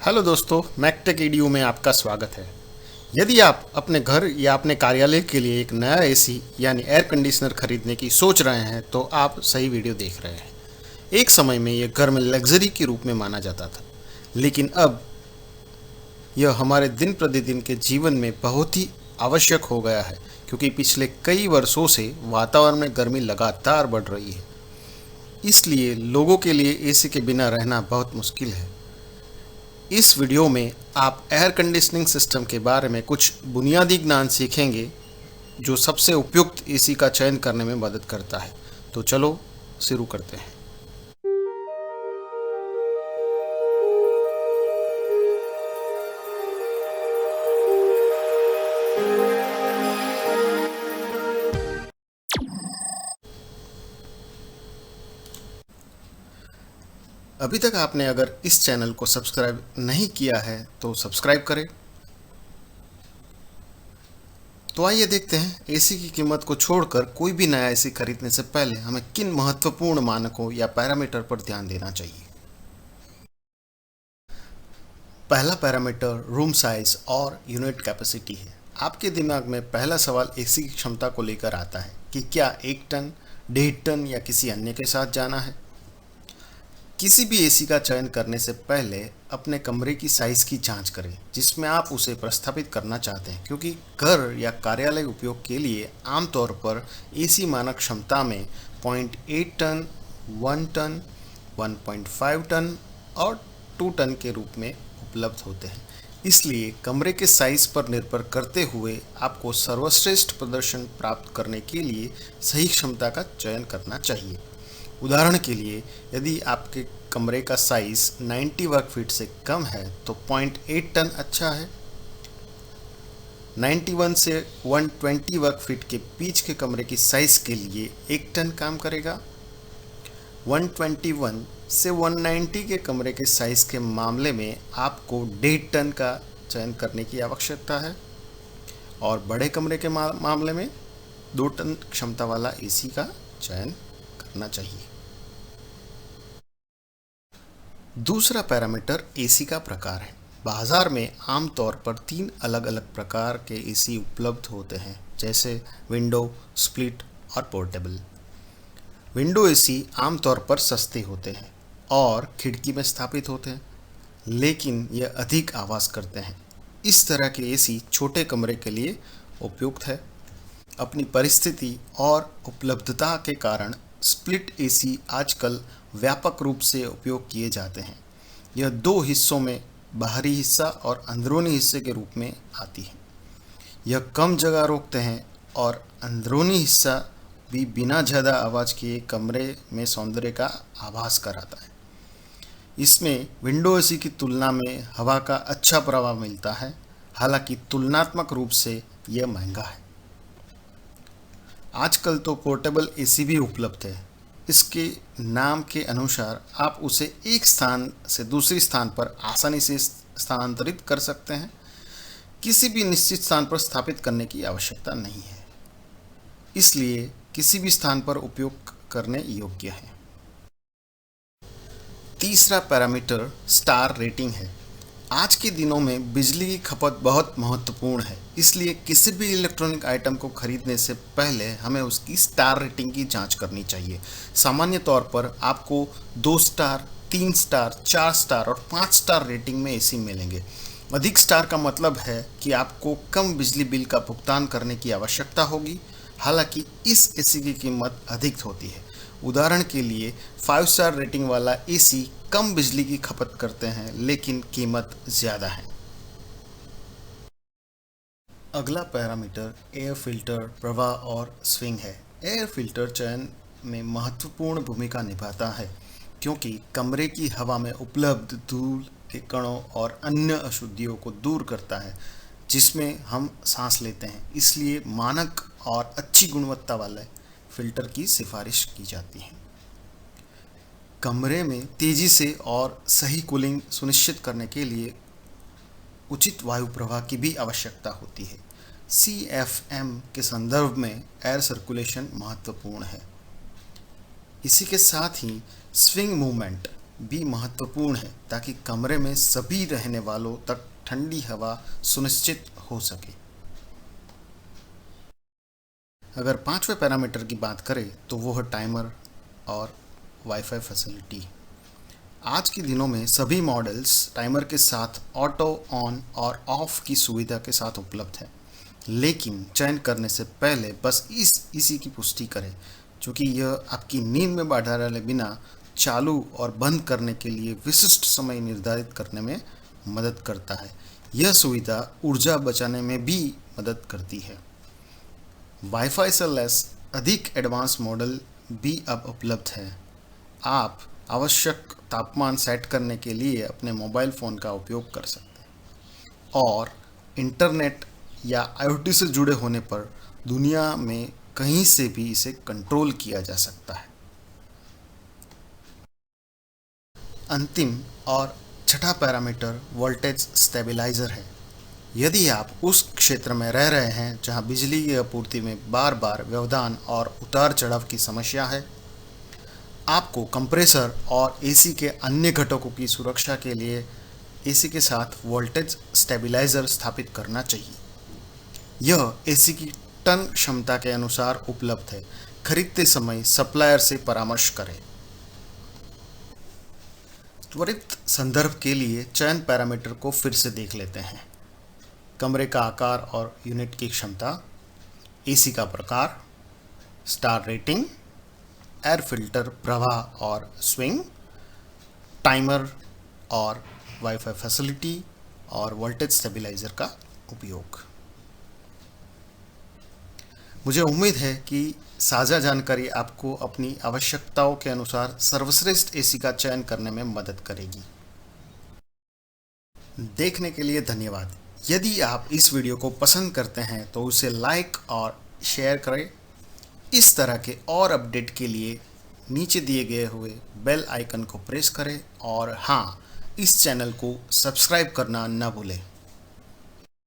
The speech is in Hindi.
हेलो दोस्तों, मैकटेक ईडीयू में आपका स्वागत है। यदि आप अपने घर या अपने कार्यालय के लिए एक नया एसी यानी एयर कंडीशनर खरीदने की सोच रहे हैं तो आप सही वीडियो देख रहे हैं। एक समय में यह घर में लग्जरी के रूप में माना जाता था, लेकिन अब यह हमारे दिन प्रतिदिन के जीवन में बहुत ही आवश्यक हो गया है, क्योंकि पिछले कई वर्षों से वातावरण में गर्मी लगातार बढ़ रही है। इसलिए लोगों के लिए एसी के बिना रहना बहुत मुश्किल है। इस वीडियो में आप एयर कंडीशनिंग सिस्टम के बारे में कुछ बुनियादी ज्ञान सीखेंगे जो सबसे उपयुक्त एसी का चयन करने में मदद करता है। तो चलो शुरू करते हैं। अभी तक आपने अगर इस चैनल को सब्सक्राइब नहीं किया है तो सब्सक्राइब करें। तो आइए देखते हैं एसी की कीमत को छोड़कर कोई भी नया एसी खरीदने से पहले हमें किन महत्वपूर्ण मानकों या पैरामीटर पर ध्यान देना चाहिए। पहला पैरामीटर रूम साइज और यूनिट कैपेसिटी है। आपके दिमाग में पहला सवाल एसी की क्षमता को लेकर आता है कि क्या 1 टन, 1.5 टन या किसी अन्य के साथ जाना है। किसी भी एसी का चयन करने से पहले अपने कमरे की साइज की जांच करें जिसमें आप उसे प्रस्थापित करना चाहते हैं, क्योंकि घर या कार्यालय उपयोग के लिए आमतौर पर एसी मानक क्षमता में 0.8 टन, 1 टन, 1.5 टन और 2 टन के रूप में उपलब्ध होते हैं। इसलिए कमरे के साइज पर निर्भर करते हुए आपको सर्वश्रेष्ठ प्रदर्शन प्राप्त करने के लिए सही क्षमता का चयन करना चाहिए। उदाहरण के लिए, यदि आपके कमरे का साइज 90 वर्ग फीट से कम है तो 0.8 टन अच्छा है। 91 से 120 वर्ग फीट के बीच के कमरे की साइज के लिए 1 टन काम करेगा। 121 से 190 के कमरे के साइज के मामले में आपको 1.5 टन का चयन करने की आवश्यकता है और बड़े कमरे के मामले में 2 टन क्षमता वाला एसी का चयन करना चाहिए। दूसरा पैरामीटर एसी का प्रकार है। बाजार में आमतौर पर 3 अलग अलग प्रकार के एसी उपलब्ध होते हैं, जैसे विंडो, स्प्लिट और पोर्टेबल। विंडो एसी आमतौर पर सस्ते होते हैं और खिड़की में स्थापित होते हैं, लेकिन यह अधिक आवाज़ करते हैं। इस तरह के एसी छोटे कमरे के लिए उपयुक्त है। अपनी परिस्थिति और उपलब्धता के कारण स्प्लिट एसी आजकल व्यापक रूप से उपयोग किए जाते हैं। यह 2 हिस्सों में, बाहरी हिस्सा और अंदरूनी हिस्से के रूप में आती है। यह कम जगह रोकते हैं और अंदरूनी हिस्सा भी बिना ज़्यादा आवाज़ किए कमरे में सौंदर्य का आभास कराता है। इसमें विंडो एसी की तुलना में हवा का अच्छा प्रवाह मिलता है, हालांकि तुलनात्मक रूप से यह महंगा है। आजकल तो पोर्टेबल एसी भी उपलब्ध है। इसके नाम के अनुसार आप उसे एक स्थान से दूसरे स्थान पर आसानी से स्थानांतरित कर सकते हैं। किसी भी निश्चित स्थान पर स्थापित करने की आवश्यकता नहीं है, इसलिए किसी भी स्थान पर उपयोग करने योग्य है। तीसरा पैरामीटर स्टार रेटिंग है। आज के दिनों में बिजली की खपत बहुत महत्वपूर्ण है, इसलिए किसी भी इलेक्ट्रॉनिक आइटम को खरीदने से पहले हमें उसकी स्टार रेटिंग की जांच करनी चाहिए। सामान्य तौर पर आपको 2 स्टार, 3 स्टार, 4 स्टार और 5 स्टार रेटिंग में एसी मिलेंगे। अधिक स्टार का मतलब है कि आपको कम बिजली बिल का भुगतान करने की आवश्यकता होगी, हालांकि इस एसी की कीमत अधिक होती है। उदाहरण के लिए 5 स्टार रेटिंग वाला एसी कम बिजली की खपत करते हैं, लेकिन कीमत ज़्यादा है। अगला पैरामीटर एयर फिल्टर, प्रवाह और स्विंग है। एयर फिल्टर चयन में महत्वपूर्ण भूमिका निभाता है, क्योंकि कमरे की हवा में उपलब्ध धूल के कणों और अन्य अशुद्धियों को दूर करता है जिसमें हम सांस लेते हैं। इसलिए मानक और अच्छी गुणवत्ता वाले फिल्टर की सिफारिश की जाती है। कमरे में तेज़ी से और सही कूलिंग सुनिश्चित करने के लिए उचित वायु प्रवाह की भी आवश्यकता होती है। CFM के संदर्भ में एयर सर्कुलेशन महत्वपूर्ण है। इसी के साथ ही स्विंग मूवमेंट भी महत्वपूर्ण है ताकि कमरे में सभी रहने वालों तक ठंडी हवा सुनिश्चित हो सके। अगर पांचवें पैरामीटर की बात करें तो वो है टाइमर और वाईफाई फैसिलिटी। आज के दिनों में सभी मॉडल्स टाइमर के साथ ऑटो ऑन और ऑफ की सुविधा के साथ उपलब्ध है, लेकिन चयन करने से पहले बस इसी की पुष्टि करें, क्योंकि यह आपकी नींद में बाधा डाले बिना चालू और बंद करने के लिए विशिष्ट समय निर्धारित करने में मदद करता है। यह सुविधा ऊर्जा बचाने में भी मदद करती है। वाईफाई से लैस अधिक एडवांस मॉडल भी अब उपलब्ध है। आप आवश्यक तापमान सेट करने के लिए अपने मोबाइल फ़ोन का उपयोग कर सकते हैं और इंटरनेट या IoT से जुड़े होने पर दुनिया में कहीं से भी इसे कंट्रोल किया जा सकता है। अंतिम और छठा पैरामीटर वोल्टेज स्टेबलाइजर है। यदि आप उस क्षेत्र में रह रहे हैं जहां बिजली की आपूर्ति में बार बार व्यवधान और उतार चढ़ाव की समस्या है, आपको कंप्रेसर और AC के अन्य घटकों की सुरक्षा के लिए AC के साथ वोल्टेज स्टेबलाइजर स्थापित करना चाहिए। यह AC की टन क्षमता के अनुसार उपलब्ध है। खरीदते समय सप्लायर से परामर्श करें। त्वरित संदर्भ के लिए चयन पैरामीटर को फिर से देख लेते हैं। कमरे का आकार और यूनिट की क्षमता, AC का प्रकार, स्टार रेटिंग, एयर फिल्टर प्रवाह और स्विंग, टाइमर और वाईफाई फैसिलिटी और वोल्टेज स्टेबलाइजर का उपयोग। मुझे उम्मीद है कि साझा जानकारी आपको अपनी आवश्यकताओं के अनुसार सर्वश्रेष्ठ AC का चयन करने में मदद करेगी। देखने के लिए धन्यवाद। यदि आप इस वीडियो को पसंद करते हैं तो उसे लाइक और शेयर करें। इस तरह के और अपडेट के लिए नीचे दिए गए हुए बेल आइकन को प्रेस करें और हाँ, इस चैनल को सब्सक्राइब करना न भूलें।